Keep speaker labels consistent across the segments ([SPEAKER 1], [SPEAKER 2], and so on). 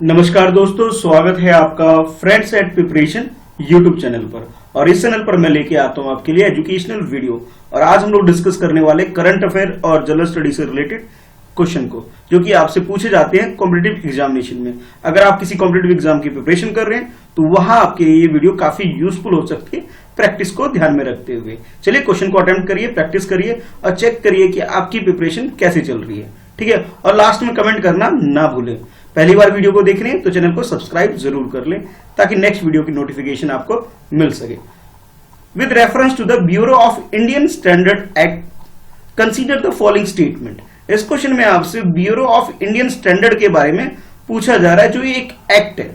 [SPEAKER 1] नमस्कार दोस्तों, स्वागत है आपका friends at preparation YouTube channel पर। और इस चैनल पर मैं लेके आता हूं आपके लिए एजुकेशनल वीडियो। और आज हम लोग डिस्कस करने वाले करंट अफेयर और जनरल स्टडी से रिलेटेड क्वेश्चन को, जो कि आपसे पूछे जाते हैं कॉम्पिटिटिव एग्जामिनेशन में। अगर आप किसी कॉम्पिटिटिव एग्जाम की प्रिपरेशन कर रहे हैं तो वहां आपके लिए ये वीडियो काफी यूजफुल हो सकती है, प्रैक्टिस को ध्यान में रखते हुए। चलिए क्वेश्चन को अटेम्प्ट करिए, प्रैक्टिस करिए और चेक करिए कि आपकी प्रिपरेशन कैसे चल रही है। ठीक है, और लास्ट में कमेंट करना ना भूलें। पहली बार वीडियो को देख रहे हैं तो चैनल को सब्सक्राइब जरूर कर लें ताकि नेक्स्ट वीडियो की नोटिफिकेशन आपको मिल सके। With reference to the bureau of Indian standard act consider the following statement. इस क्वेश्चन में आपसे ब्यूरो ऑफ इंडियन स्टैंडर्ड के बारे में पूछा जा रहा है, जो एक एक्ट है।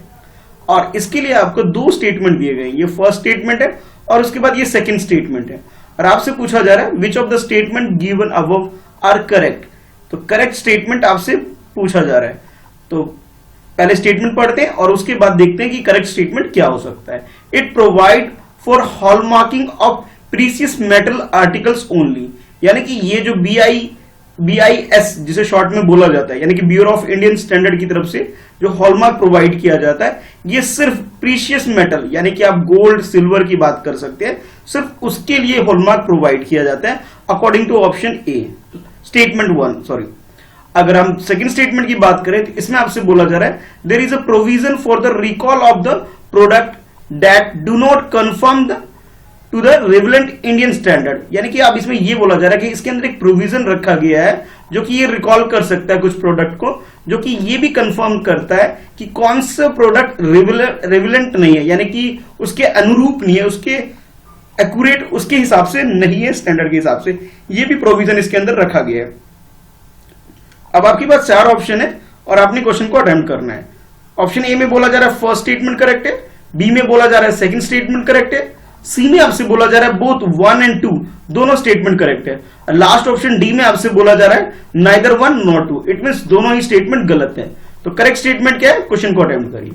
[SPEAKER 1] और इसके लिए आपको दो स्टेटमेंट दिए गए। ये फर्स्ट स्टेटमेंट है और उसके बाद ये सेकंड स्टेटमेंट है। और आपसे पूछा जा रहा है which of the statement given above are correct. तो करेक्ट स्टेटमेंट आपसे पूछा जा रहा है। तो पहले स्टेटमेंट पढ़ते हैं और उसके बाद देखते हैं कि करेक्ट स्टेटमेंट क्या हो सकता है। It provide for hallmarking of precious metal articles only, यानी कि ये जो BIS जिसे शॉर्ट में बोला जाता है, यानी कि ब्यूरो ऑफ इंडियन स्टैंडर्ड की तरफ से जो हॉलमार्क प्रोवाइड किया जाता है, ये सिर्फ प्रीशियस मेटल यानी कि आप गोल्ड सिल्वर की बात कर सकते हैं, सिर्फ उसके लिए हॉलमार्क प्रोवाइड किया जाता है according to option A statement 1। अगर हम सेकंड स्टेटमेंट की बात करें तो इसमें आपसे बोला जा रहा है there is a provision for the recall of the product that do not conform to the relevant Indian standard, यानी कि आप इसमें ये बोला जा रहा है कि इसके अंदर एक प्रोविजन रखा गया है जो कि ये रिकॉल कर सकता है कुछ प्रोडक्ट को, जो कि ये भी कंफर्म करता है कि कौन सा प्रोडक्ट रिलेवेंट नहीं है, यानी कि उसके अनुरूप नहीं है, उसके एक्यूरेट उसके हिसाब से नहीं है, स्टैंडर्ड के हिसाब से। ये भी प्रोविजन इसके अंदर रखा गया है। अब आपके पास चार ऑप्शन है और आपने क्वेश्चन को अटेम्प्ट करना है। ऑप्शन ए में बोला जा रहा है फर्स्ट स्टेटमेंट करेक्ट है, बी में बोला जा रहा है सेकंड स्टेटमेंट करेक्ट है, सी में आपसे बोला जा रहा है बोथ 1 और 2 दोनों स्टेटमेंट करेक्ट है, और लास्ट ऑप्शन डी में आपसे बोला जा रहा है नाइदर 1 नॉर 2, इट मींस दोनों ही स्टेटमेंट गलत है। तो करेक्ट स्टेटमेंट क्या है, क्वेश्चन को अटेम्प्ट करिए।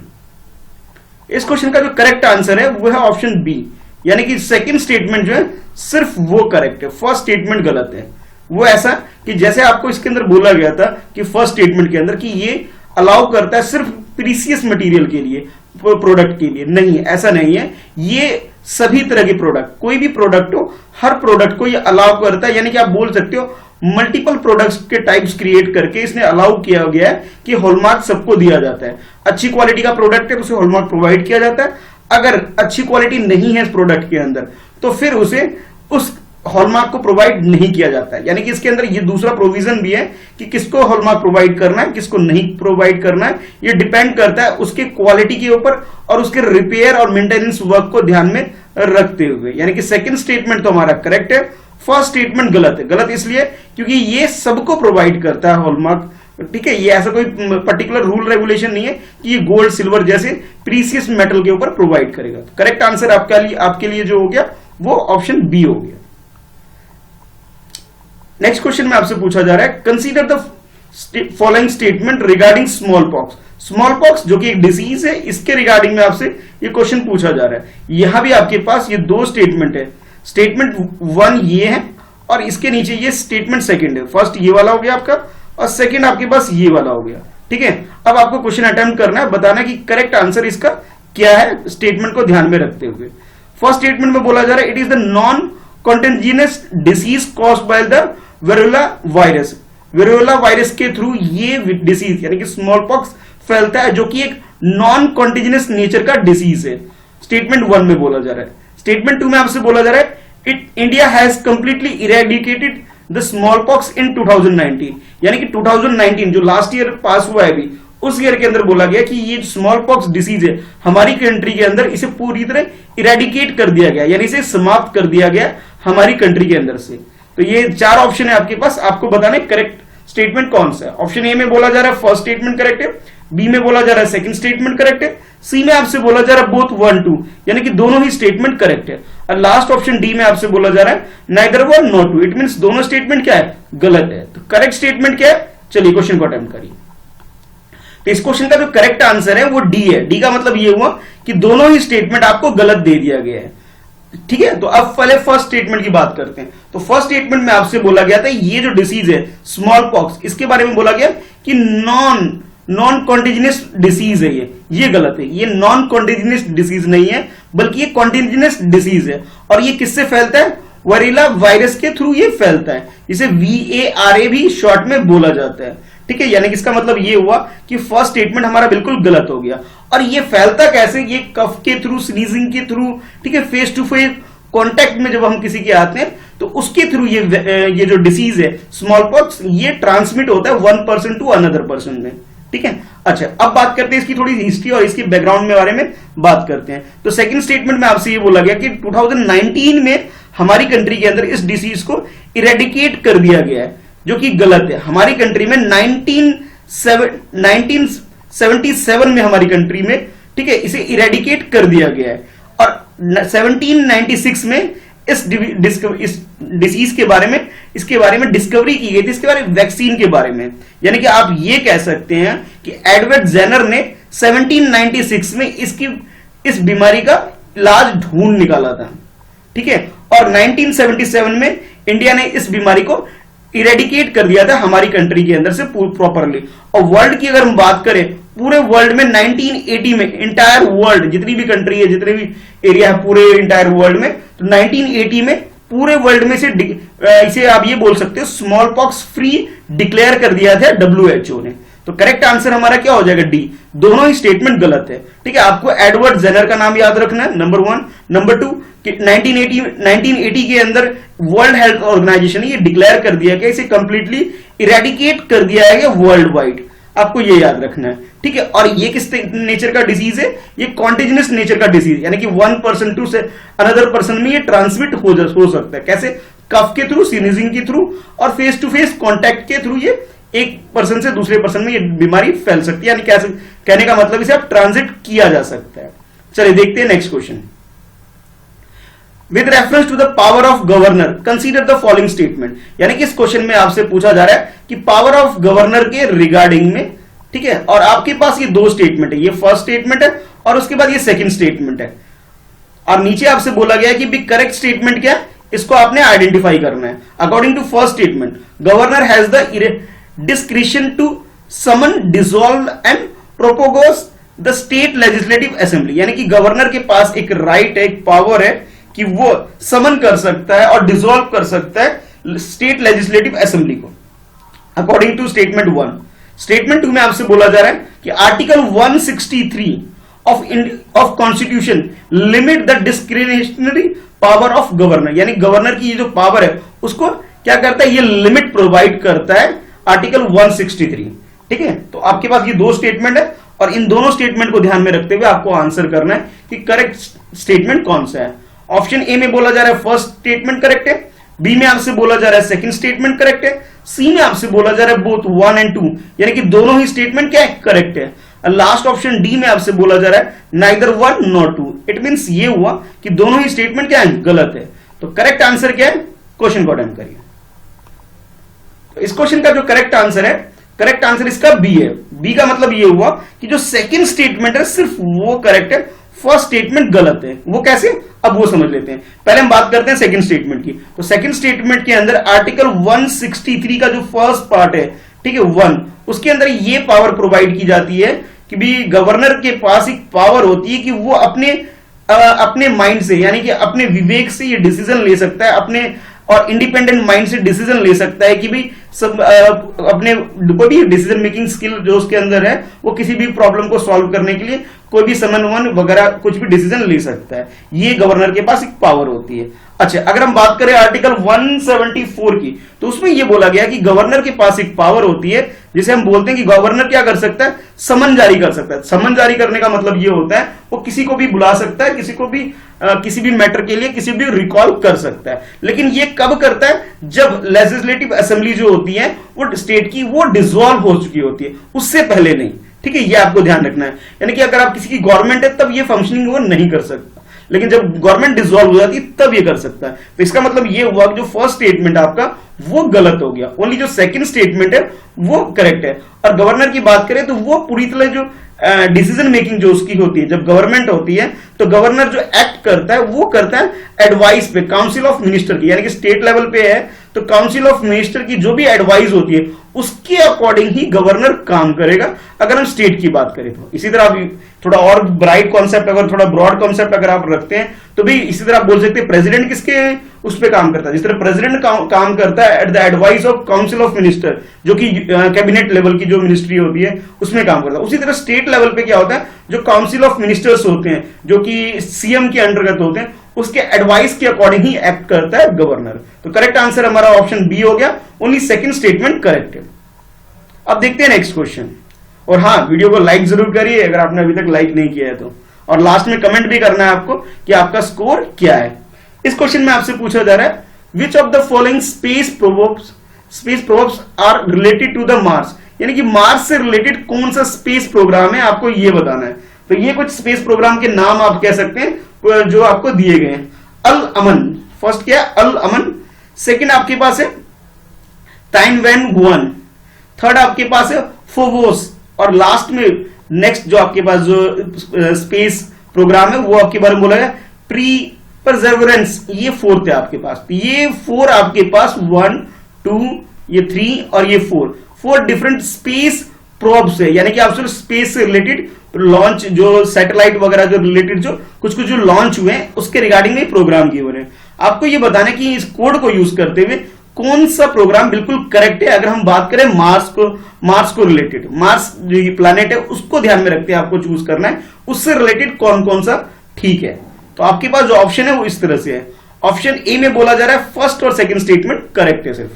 [SPEAKER 1] इस क्वेश्चन का जो करेक्ट आंसर है वो है ऑप्शन बी, यानी कि सेकंड स्टेटमेंट जो है सिर्फ वो करेक्ट है, फर्स्ट स्टेटमेंट गलत है। वो ऐसा कि जैसे आपको इसके अंदर बोला गया था कि फर्स्ट स्टेटमेंट के अंदर कि ये अलाउ करता है सिर्फ प्रीसियस मटेरियल के लिए, प्रोडक्ट के लिए नहीं, ऐसा नहीं है। ये सभी तरह के प्रोडक्ट, कोई भी प्रोडक्ट हो, हर प्रोडक्ट को ये अलाउ करता है, यानी कि आप बोल सकते हो मल्टीपल प्रोडक्ट्स के टाइप्स क्रिएट करके इसने अलाउ किया गया है कि हॉलमार्क सबको दिया जाता है। अच्छी क्वालिटी का प्रोडक्ट है तो उसे हॉलमार्क प्रोवाइड किया जाता है। अगर अच्छी क्वालिटी नहीं है इस प्रोडक्ट के अंदर तो फिर उसे उस हॉलमार्क को प्रोवाइड नहीं किया जाता है। यानी कि इसके अंदर ये दूसरा प्रोविजन भी है कि किसको हॉलमार्क प्रोवाइड करना है, किसको नहीं प्रोवाइड करना है। ये डिपेंड करता है उसके क्वालिटी के ऊपर और उसके रिपेयर और मेंटेनेंस वर्क को ध्यान में रखते हुए। यानी कि सेकंड स्टेटमेंट तो हमारा करेक्ट है, फर्स्ट स्टेटमेंट गलत है। गलत इसलिए क्योंकि ये सबको प्रोवाइड करता है हॉलमार्क। ठीक है, ये ऐसा कोई पर्टिकुलर रूल रेगुलेशन नहीं है कि ये गोल्ड सिल्वर जैसे प्रीसियस मेटल के ऊपर प्रोवाइड करेगा। करेक्ट आंसर आपके लिए जो हो गया वो ऑप्शन बी हो गया। नेक्स्ट क्वेश्चन में आपसे पूछा जा रहा है consider the following statement regarding small pox. Small pox जो कि एक डिसीज है, इसके रिगार्डिंग में आपसे ये क्वेश्चन पूछा जा रहा है। यहां भी आपके पास ये दो स्टेटमेंट है, स्टेटमेंट 1 ये है और इसके नीचे ये स्टेटमेंट सेकंड है। फर्स्ट ये वाला हो गया आपका और सेकंड आपके पास ये वाला हो गया। ठीक है, अब आपको क्वेश्चन अटेम्प्ट करना है, बताना कि करेक्ट आंसर इसका क्या है, स्टेटमेंट को ध्यान में रखते हुए। फर्स्ट स्टेटमेंट में बोला जा रहा है it is the non contagious disease caused by the variola virus. Variola virus के थ्रू ये डिसीज यानी कि स्मॉल पॉक्स फैलता है, जो कि एक नॉन कॉन्टेजियस नेचर का डिसीज है। स्टेटमेंट 1 में बोला जा रहा है। स्टेटमेंट 2 में आपसे बोला जा रहा है India has completely eradicated the smallpox in 2019, यानी कि 2019 जो लास्ट ईयर पास हुआ है अभी, उस ईयर के अंदर बोला गया कि ये स्मॉल पॉक्स डिसीज है हमारी कंट्री के अंदर, इसे पूरी तरह इरेडिकेट कर दिया गया, यानी इसे समाप्त कर दिया गया हमारी कंट्री के अंदर से। तो ये चार ऑप्शन है आपके पास, आपको बताना है करेक्ट स्टेटमेंट कौन सा है। ऑप्शन ए में बोला जा रहा है फर्स्ट स्टेटमेंट करेक्ट है, बी में बोला जा रहा है सेकंड स्टेटमेंट करेक्ट है, सी में आपसे बोला जा रहा है बोथ 1 2, यानी कि दोनों ही स्टेटमेंट करेक्ट है, और लास्ट ऑप्शन डी में आपसे बोला जा रहा है नाइदर 1 नॉर 2, इट मींस दोनों स्टेटमेंट क्या है, गलत है। तो करेक्ट स्टेटमेंट क्या है, चलिए क्वेश्चन को अटेम्प्ट करिए। तो इस क्वेश्चन का जो करेक्ट आंसर है वो डी है। डी का मतलब ये हुआ कि दोनों ही स्टेटमेंट आपको गलत दे दिया गया है। ठीक है, तो अब पहले फर्स्ट स्टेटमेंट की बात करते हैं। तो फर्स्ट स्टेटमेंट में आपसे बोला गया था ये जो डिसीज है स्मॉल पॉक्स, इसके बारे में बोला गया कि नॉन कॉन्टेजियस डिसीज है, ये गलत है। ये नॉन कॉन्टेजियस डिसीज नहीं है, बल्कि ये कॉन्टेजियस डिसीज है। और ये किससे फैलता है? वरीला वायरस के थ्रू ये फैलता है, इसे VARA भी शॉर्ट में बोला जाता है। ठीक है, यानी कि इसका मतलब ये हुआ कि फर्स्ट स्टेटमेंट हमारा बिल्कुल गलत हो गया। और ये फैलता कैसे? ये कफ के थ्रू, स्नीजिंग के थ्रू, ठीक है, फेस टू फेस कॉन्टेक्ट में जब हम किसी के आते हैं तो उसके थ्रू ये जो डिसीज है स्मॉल पॉक्स, ये ट्रांसमिट होता है one person to another person में। ठीक है, अच्छा अब बात करते हैं इसकी थोड़ी हिस्ट्री और इसकी बैकग्राउंड में बारे में बात करते हैं। तो सेकंड स्टेटमेंट में आपसे ये बोला गया कि 2019 में हमारी कंट्री के अंदर इस डिसीज को इरेडिकेट कर दिया गया है, जो कि गलत है। हमारी कंट्री में 1977 में हमारी कंट्री में, ठीक है, इसे इरेडिकेट कर दिया गया है। और 1796 में इस डिसीज के बारे में, इसके बारे में डिस्कवरी की गई थी, इसके बारे में वैक्सीन के बारे में। यानी कि आप ये कह सकते हैं कि एडवर्ड जेनर ने 1796 में इस बीमारी का इलाज ढूंढ निकाला था। ठीक है, और 1977 में इंडिया ने इस बीमारी को इरेडिकेट कर दिया था हमारी कंट्री के अंदर से प्रॉपरली। और वर्ल्ड की अगर हम बात करें, पूरे वर्ल्ड में 1980 में इंटायर वर्ल्ड, जितनी भी कंट्री है, जितने भी एरिया है पूरे इंटायर वर्ल्ड में, तो 1980 में पूरे वर्ल्ड में से इसे आप ये बोल सकते हो स्मॉल पॉक्स फ्री डिक्लेयर कर दिया था WHO ने। तो करेक्ट आंसर हमारा क्या हो जाएगा? डी। दोनों ही स्टेटमेंट गलत है। ठीक है, आपको एडवर्ड जेनर का नाम याद रखना है, नंबर 1। नंबर 2 कि 1980 के अंदर वर्ल्ड हेल्थ ऑर्गेनाइजेशन ने ये डिक्लेयर कर दिया गया, इसे कंप्लीटली इरेडिकेट कर दिया गया वर्ल्ड वाइड। आपको ये याद रखना है। ठीक है, और ये किस नेचर का डिसीज है? ये कॉन्टेजियस नेचर का डिसीज, यानी कि वन पर्सन टू से अनदर पर्सन में ये ट्रांसमिट हो सकता है। कैसे? कफ के थ्रू, स्नीजिंग के थ्रू और फेस टू फेस कॉन्टैक्ट के थ्रू ये एक पर्सन से दूसरे पर्सन में ये बीमारी फैल सकती है। यानी कैसे कहने का मतलब इसे आप ट्रांजिट किया जा सकता है। चलिए देखते हैं next question. With reference to the power of governor consider the following statement. यानी कि इस क्वेश्चन में आपसे पूछा जा रहा है कि पावर ऑफ गवर्नर के रिगार्डिंग में, ठीक है, और आपके पास ये दो स्टेटमेंट है, ये फर्स्ट स्टेटमेंट है और उसके बाद ये सेकंड स्टेटमेंट है। और नीचे आपसे बोला गया है कि करेक्ट स्टेटमेंट क्या है, इसको आपने आइडेंटिफाई करना है। According to first statement, governor has the discretion to summon, dissolve and prorogue the state legislative assembly. यानी कि गवर्नर के पास एक राइट है, एक पावर है कि वो समन कर सकता है और डिसॉल्व कर सकता है स्टेट लेजिस्लेटिव असेंबली को, अकॉर्डिंग टू स्टेटमेंट 1। स्टेटमेंट 2 में आपसे बोला जा रहा है कि article 163 of constitution limit the discretionary power of governor. यानी गवर्नर की ये जो पावर है उसको क्या करता है, ये लिमिट प्रोवाइड करता है आर्टिकल 163। ठीक है, तो आपके पास ये दो स्टेटमेंट है और इन दोनों स्टेटमेंट को ध्यान में रखते हुए आपको आंसर करना है कि करेक्ट स्टेटमेंट कौन सा है। ऑप्शन ए में बोला जा रहा है फर्स्ट स्टेटमेंट करेक्ट है, बी में आपसे बोला जा रहा है सेकंड स्टेटमेंट करेक्ट है, सी में आपसे बोला जा रहा है बोथ 1 एंड 2, यानी कि दोनों ही स्टेटमेंट क्या है, करेक्ट है। और लास्ट ऑप्शन डी में आपसे बोला जा रहा है नाइदर 1 नॉर 2। इट मींस ये हुआ कि दोनों ही स्टेटमेंट क्या है, गलत है। तो करेक्ट आंसर क्या है, क्वेश्चन को अटेम्प्ट करिए। तो इस क्वेश्चन का जो करेक्ट आंसर है, करेक्ट आंसर इसका बी है। बी का मतलब ये हुआ कि जो सेकंड स्टेटमेंट है सिर्फ वो करेक्ट है, फर्स्ट स्टेटमेंट गलत है। वो कैसे, अब वो समझ लेते हैं। पहले हम बात करते हैं सेकंड स्टेटमेंट की। तो सेकंड स्टेटमेंट के अंदर आर्टिकल 163 का जो फर्स्ट पार्ट है, ठीक है, 1, उसके अंदर ये पावर प्रोवाइड की जाती है कि भी गवर्नर के पास एक पावर होती है कि वो अपने माइंड से, यानी कि अपने विवेक से ये डिसीजन ले सकता है, अपने और इंडिपेंडेंट माइंड से डिसीजन ले सकता है कि भी सब अपने कोई भी डिसीजन मेकिंग स्किल जो उसके अंदर है, वो किसी भी प्रॉब्लम को सॉल्व करने के लिए कोई भी समन्वय वगैरह कुछ भी डिसीजन ले सकता है। ये गवर्नर के पास एक पावर होती है। अच्छा, अगर हम बात करें आर्टिकल 174 की, तो उसमें यह बोला गया कि गवर्नर के पास एक पावर होती है जिसे हम बोलते हैं कि गवर्नर क्या कर सकता है, समन जारी कर सकता है। समन जारी करने का मतलब यह होता है वो किसी को भी बुला सकता है, किसी को भी किसी भी मैटर के लिए किसी भी रिकॉल कर सकता है। लेकिन ये कब करता है, जब लेजिस्लेटिव असेंबली जो होती है वो स्टेट की वो डिसॉल्व हो चुकी होती है, उससे पहले नहीं। ठीक है, ये आपको ध्यान रखना है। यानी कि अगर आप किसी की गवर्नमेंट है तब ये फंक्शनिंग वो नहीं कर सकता, लेकिन जब गवर्नमेंट डिसॉल्व हो जाती है तब ये कर सकता है। तो इसका मतलब ये हुआ कि जो फर्स्ट स्टेटमेंट आपका वो गलत हो गया, ओनली जो सेकंड स्टेटमेंट है वो करेक्ट है। और गवर्नर की बात करें तो वो पूरी तरह जो डिसीजन मेकिंग जो उसकी होती है, जब गवर्नमेंट होती है तो गवर्नर जो एक्ट करता है वो करता है एडवाइस पे, काउंसिल ऑफ मिनिस्टर की, यानी कि स्टेट लेवल पे है तो काउंसिल ऑफ मिनिस्टर की जो भी एडवाइस होती है उसके अकॉर्डिंग ही गवर्नर काम करेगा, अगर हम स्टेट की बात करें तो। इसी तरह आप थोड़ा और ब्राइट कॉन्सेप्ट, अगर थोड़ा ब्रॉड कॉन्सेप्ट अगर आप रखते हैं तो भी इसी तरह आप बोल सकते हैं प्रेसिडेंट किसके उस पर काम करता है, जिस तरह प्रेसिडेंट काम करता है at the advice of council of minister, जो कि कैबिनेट लेवल की जो मिनिस्ट्री होती है उसमें काम करता है। उसी तरह स्टेट लेवल पे क्या होता है, जो काउंसिल ऑफ मिनिस्टर्स होते हैं जो कि सीएम के अंतर्गत होते हैं, उसके एडवाइस के अकॉर्डिंग ही एक्ट करता है गवर्नर। तो करेक्ट आंसर हमारा ऑप्शन बी हो गया, ओनली सेकंड स्टेटमेंट करेक्ट है। अब देखते हैं नेक्स्ट क्वेश्चन। और हाँ, वीडियो को लाइक जरूर करिए अगर आपने अभी तक लाइक नहीं किया है तो, और लास्ट में कमेंट भी करना है आपको कि आपका स्कोर क्या है। इस क्वेश्चन में आपसे पूछा जा रहा है which of the following space probes are related to the Mars, यानी कि मार्स से रिलेटेड कौन सा स्पेस प्रोग्राम है, आपको ये बताना है। तो ये कुछ स्पेस प्रोग्राम के नाम आप कह सकते हैं जो आपको दिए गए हैं। अल अमन, फर्स्ट क्या है अल अमन, सेकंड आपके पास है ताइनवेन गुआन, थर्ड आपके पास है फोवोस, और लास्ट में नेक्स्ट जो आपके पास जो स्पेस प्रोग्राम है वो आपके बारे में बोला गया प्री परसेवरेंस, ये फोर्थ है आपके पास। तो ये फोर आपके पास 1 2 ये 3 और ये 4 डिफरेंट स्पेस प्रोब्स है, यानी कि आप स्पेस से रिलेटेड लॉन्च जो सैटेलाइट वगैरह जो रिलेटेड जो कुछ जो लॉन्च हुए हैं उसके रिगार्डिंग में प्रोग्राम किए हुए हैं। आपको ये बताना है कि इस कोड को यूज करते हुए कौन सा प्रोग्राम बिल्कुल करेक्ट है। अगर हम बात करें मार्स को रिलेटेड, मार्स जो प्लैनेट है उसको ध्यान में रखते हैं आपको चूज करना है, उससे रिलेटेड कौन कौन सा ठीक है। तो आपके पास जो ऑप्शन है वो इस तरह से है। ऑप्शन ए में बोला जा रहा है फर्स्ट और सेकंड स्टेटमेंट करेक्ट है सिर्फ,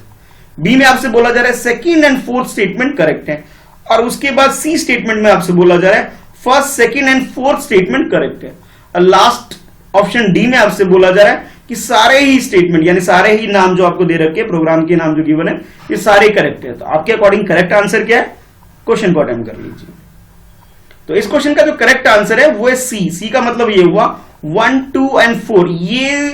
[SPEAKER 1] बी में आपसे बोला जा रहा है second and fourth statement correct है, और उसके बाद सी स्टेटमेंट में आपसे बोला जा रहा है first second and fourth statement correct है, और लास्ट ऑप्शन डी में आपसे बोला जा रहा है कि सारे ही स्टेटमेंट यानी सारे ही नाम जो आपको दे रखे हैं प्रोग्राम के नाम जो गिवन है ये सारे करेक्ट है। तो आपके अकॉर्डिंग करेक्ट आंसर क्या है, क्वेश्चन को अटेम्प्ट कर लीजिए। तो इस क्वेश्चन का जो करेक्ट आंसर है वो है सी का मतलब ये हुआ 1 2 एंड 4 ये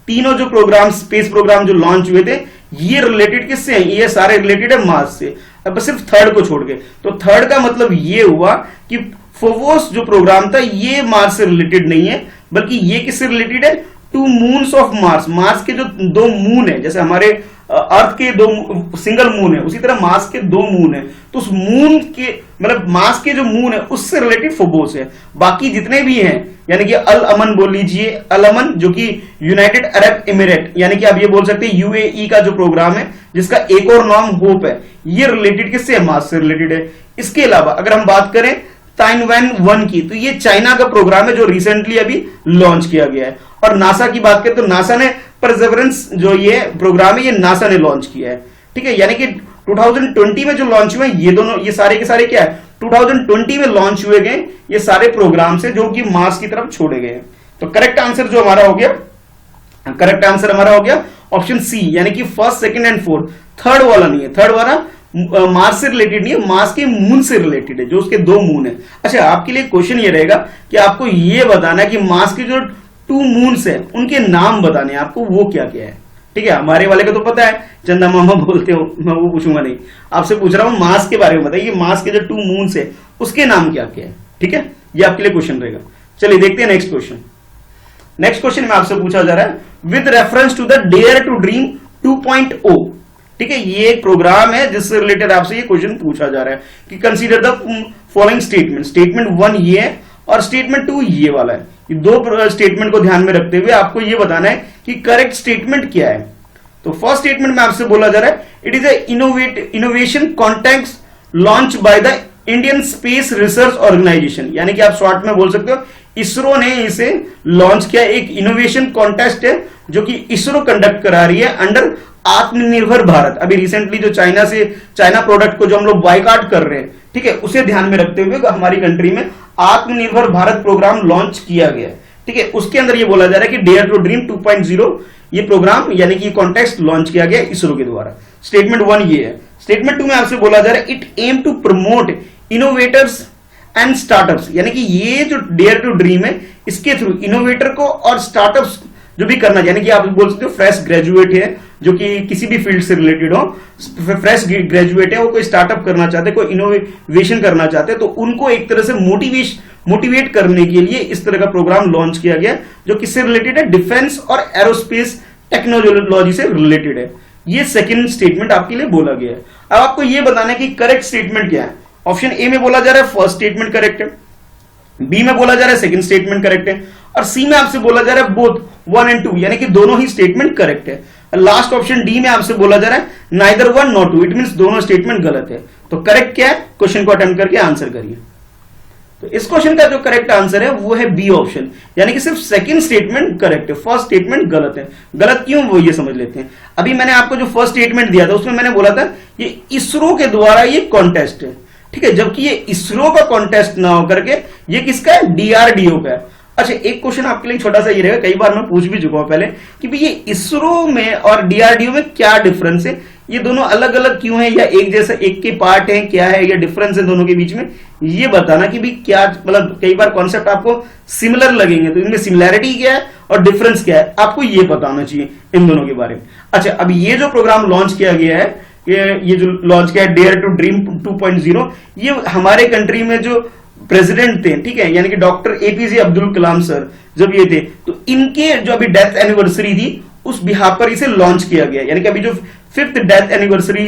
[SPEAKER 1] तीनों जो प्रोग्राम स्पेस प्रोग्राम जो लॉन्च हुए थे ये रिलेटेड किससे हैं, ये सारे रिलेटेड है मार्स से। अब सिर्फ थर्ड को छोड़ के, तो थर्ड का मतलब ये हुआ कि फोवोस जो प्रोग्राम था ये मार्स से रिलेटेड नहीं है, बल्कि ये किससे रिलेटेड है, 2 मून्स ऑफ मार्स, मार्स के जो 2 मून है, जैसे हमारे अर्थ के 2 सिंगल मून है उसी तरह मार्स के 2 मून है, तो उस मून के मतलब मार्स के जो मून है उससे रिलेटेड फोवोस है। बाकी जितने भी हैं यानी कि अल अमन बोल लीजिए, अल अमन जो कि यूनाइटेड अरब एमिरेट यानी कि आप ये बोल सकते हैं यूएई का जो प्रोग्राम है जिसका एक और नाम होप है, ये रिलेटेड किससे है, मार्स से रिलेटेड है। इसके अलावा अगर हम बात करें ताइनवेन 1 की, तो ये चाइना का प्रोग्राम है जो रिसेंटली अभी लॉन्च किया गया है। और नासा की बात करें तो नासा ने परसेवरेंस जो ये प्रोग्राम है ये नासा ने लॉन्च किया है, ठीक है। यानी कि 2020 में जो लॉन्च हुए ये दोनों ये सारे के सारे क्या है 2020 में लॉन्च हुए गए ये सारे प्रोग्राम्स है जो कि मार्स की तरफ छोड़े गए हैं। तो करेक्ट आंसर जो हमारा हो गया, करेक्ट आंसर हमारा हो गया ऑप्शन सी, यानी कि first second and fourth. Third वाला नहीं है, थर्ड वाला मार्स से रिलेटेड नहीं है, मार्स के मून से रिलेटेड है जो उसके 2 मून है। अच्छा, आपके लिए क्वेश्चन ये रहेगा कि आपको ये बताना है कि मार्स के जो 2 मून्स है उनके नाम बताने हैं आपको, वो क्या क्या है, ठीक है। हमारे वाले का तो पता है चंदा मामा बोलते हो, मैं वो पूछूंगा नहीं, आपसे पूछ रहा हूं मार्स के बारे में बताइए, मार्स के जो 2 मून्स है उसके नाम क्या क्या है, ठीक है। ये आपके लिए क्वेश्चन रहेगा। चलिए देखते हैं नेक्स्ट क्वेश्चन। नेक्स्ट क्वेश्चन में आपसे पूछा जा रहा है with reference to the dare to dream 2.0, ठीक है। ये एक प्रोग्राम है जिससे रिलेटेड आपसे ये क्वेश्चन पूछा जा रहा है कि consider the following statement, statement 1 ये है और स्टेटमेंट 2 ये वाला है। ये 2 स्टेटमेंट को ध्यान में रखते हुए आपको ये बताना है कि करेक्ट स्टेटमेंट क्या है। तो फर्स्ट स्टेटमेंट में आपसे बोला जा रहा है it is a innovation contest launch by the Indian space research organisation, यानी कि आप शॉर्ट में बोल सकते हो इसरो ने इसे लॉन्च किया। एक इनोवेशन कॉन्टेस्ट है जो कि इसरो कंडक्ट करा रही है अंडर आत्मनिर्भर भारत। अभी रिसेंटली जो चाइना प्रोडक्ट को जो हम लोग बाइकआउट कर रहे हैं, ठीक है, उसे ध्यान में रखते हुए हमारी कंट्री में आत्मनिर्भर भारत प्रोग्राम लॉन्च किया गया, ठीक है। उसके अंदर ये बोला जा रहा है कि डेयर टू ड्रीम 2.0 ये प्रोग्राम यानी कि कॉन्टेक्स्ट लॉन्च किया गया इसरो के द्वारा। स्टेटमेंट 1 ये है। स्टेटमेंट 2 में आपसे बोला जा रहा है it aim to promote innovators and startups, यानी कि ये जो डेयर टू ड्रीम है इसके थ्रू इनोवेटर को और स्टार्टअप्स जो भी करना, यानी कि आप बोल सकते हो फ्रेश ग्रेजुएट है जो कि किसी भी फील्ड से रिलेटेड हो, फ्रेश ग्रेजुएट है, वो कोई स्टार्टअप करना चाहते हैं, कोई इनोवेशन करना चाहते हैं, तो उनको एक तरह से मोटिवेट करने के लिए इस तरह का प्रोग्राम लॉन्च किया गया जो किससे रिलेटेड है, डिफेंस और एरोस्पेस टेक्नोलॉजी से रिलेटेड है। ये सेकंड स्टेटमेंट आपके लिए बोला गया है। अब आपको ये बताना है कि करेक्ट स्टेटमेंट क्या है। ऑप्शन ए में बोला जा रहा है फर्स्ट स्टेटमेंट करेक्ट है, बी में बोला जा रहा है सेकंड स्टेटमेंट करेक्ट है, और सी में आपसे बोला जा रहा है बोथ 1 and 2 यानी कि दोनों ही स्टेटमेंट करेक्ट है। लास्ट ऑप्शन डी में आपसे बोला जा रहा है नाइदर 1 nor 2, इट मींस दोनों स्टेटमेंट गलत है। तो करेक्ट क्या है, क्वेश्चन को अटेम्प्ट करके आंसर करिए। तो इस क्वेश्चन का जो करेक्ट आंसर है वो है बी ऑप्शन, यानी कि सिर्फ सेकंड स्टेटमेंट करेक्ट है, फर्स्ट स्टेटमेंट गलत है। गलत क्यों, वो ये समझ लेते हैं। अभी मैंने आपको जो फर्स्ट स्टेटमेंट दिया था उसमें मैंने बोला था ये इसरो के द्वारा ये कॉन्टेस्ट है, ठीक है, जबकि ये इसरो का कॉन्टेस्ट ना होकर के ये किसका है, डीआरडीओ का है। अच्छा, एक क्वेश्चन आपके लिए छोटा सा ये रहेगा, कई बार मैं पूछ भी चुका हूं पहले कि भाई ये इसरो में और डीआरडीओ में क्या डिफरेंस है, ये दोनों अलग अलग क्यों है, या एक जैसा एक के पार्ट है, क्या है, या डिफरेंस है दोनों के बीच में, ये बताना कि भाई क्या, मतलब कई बार कॉन्सेप्ट आपको सिमिलर लगेंगे तो इनमें सिमिलैरिटी क्या है और डिफरेंस क्या है, आपको ये बताना चाहिए इन दोनों के बारे में। अच्छा, अब ये जो प्रोग्राम लॉन्च किया गया है, ये जो लॉन्च किया है डेयर टू ड्रीम 2.0, ये हमारे कंट्री में जो प्रेसिडेंट थे, ठीक है, यानी कि doctor APJ Abdul Kalam sir जब ये थे, तो इनके जो अभी डेथ एनिवर्सरी थी उस बिहार पर इसे लॉन्च किया गया। यानी कि अभी जो 5th डेथ एनिवर्सरी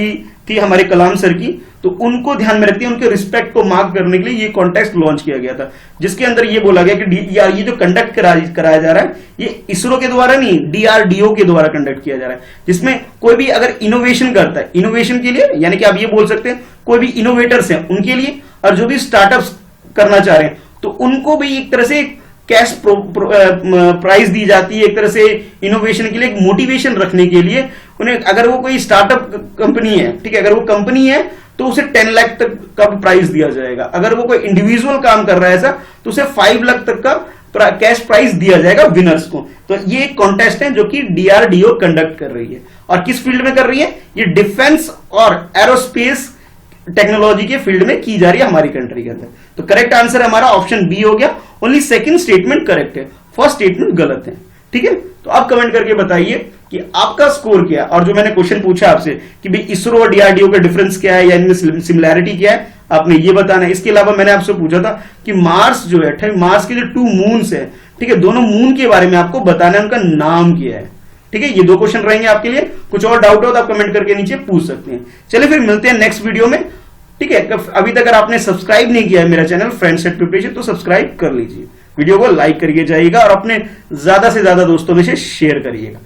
[SPEAKER 1] थी हमारे कलाम सर की, तो उनको ध्यान में रखते हैं, उनके रिस्पेक्ट को मार्क करने के लिए ये कॉन्टेस्ट लॉन्च किया गया था, जिसके अंदर ये बोला गया कि ये जो कंडक्ट कराया जा रहा है ये इसरो के द्वारा नहीं, डीआरडीओ के द्वारा कंडक्ट किया जा रहा है, जिसमें कोई भी अगर इनोवेशन करता है, इनोवेशन के लिए यानी कि आप ये बोल सकते हैं कोई भी इनोवेटर्स हैं उनके लिए, और जो भी स्टार्टअप्स करना चाह रहे हैं तो उनको भी एक तरह से कैश प्राइज दी जाती है, एक तरह से इनोवेशन के लिए, एक मोटिवेशन रखने के लिए उन्हें। अगर वो कोई स्टार्टअप कंपनी है, ठीक है, अगर वो कंपनी है तो उसे 10 लाख तक का प्राइज दिया जाएगा। अगर वो कोई इंडिविजुअल काम कर रहा है ऐसा तो उसे 5 लाख तक का कैश प्राइज दिया जाएगा विनर्स को। तो ये एक कॉन्टेस्ट है जो कि डीआरडीओ कंडक्ट कर रही है, और किस फील्ड में कर रही है, ये डिफेंस और एरोस्पेस टेक्नोलॉजी के फील्ड में की जा रही है हमारी कंट्री के अंदर। तो करेक्ट आंसर हमारा ऑप्शन बी हो गया, ओनली सेकंड स्टेटमेंट करेक्ट है, फर्स्ट स्टेटमेंट गलत है, ठीक है। तो आप कमेंट करके बताइए कि आपका स्कोर क्या है, और जो मैंने क्वेश्चन पूछा आपसे कि भाई इसरो और डीआरडीओ का डिफरेंस क्या है या इनमें सिमिलैरिटी क्या है, आपने ये बताना है। इसके अलावा मैंने आपसे पूछा था कि मार्स जो है, मार्स के जो 2 मून्स है, ठीक है, दोनों मून के बारे में आपको बताना है, उनका नाम क्या है, ठीक है। ये 2 क्वेश्चन रहेंगे आपके लिए। कुछ और डाउट हो तो आप कमेंट करके नीचे पूछ सकते हैं। चलिए फिर मिलते हैं नेक्स्ट वीडियो में, ठीक है। अभी तक अगर आपने सब्सक्राइब नहीं किया है मेरा चैनल फ्रेंड्स एट प्रिपरेशन तो सब्सक्राइब कर लीजिए, वीडियो को लाइक करिए जाइएगा और अपने ज्यादा से ज्यादा दोस्तों में से शेयर करिएगा।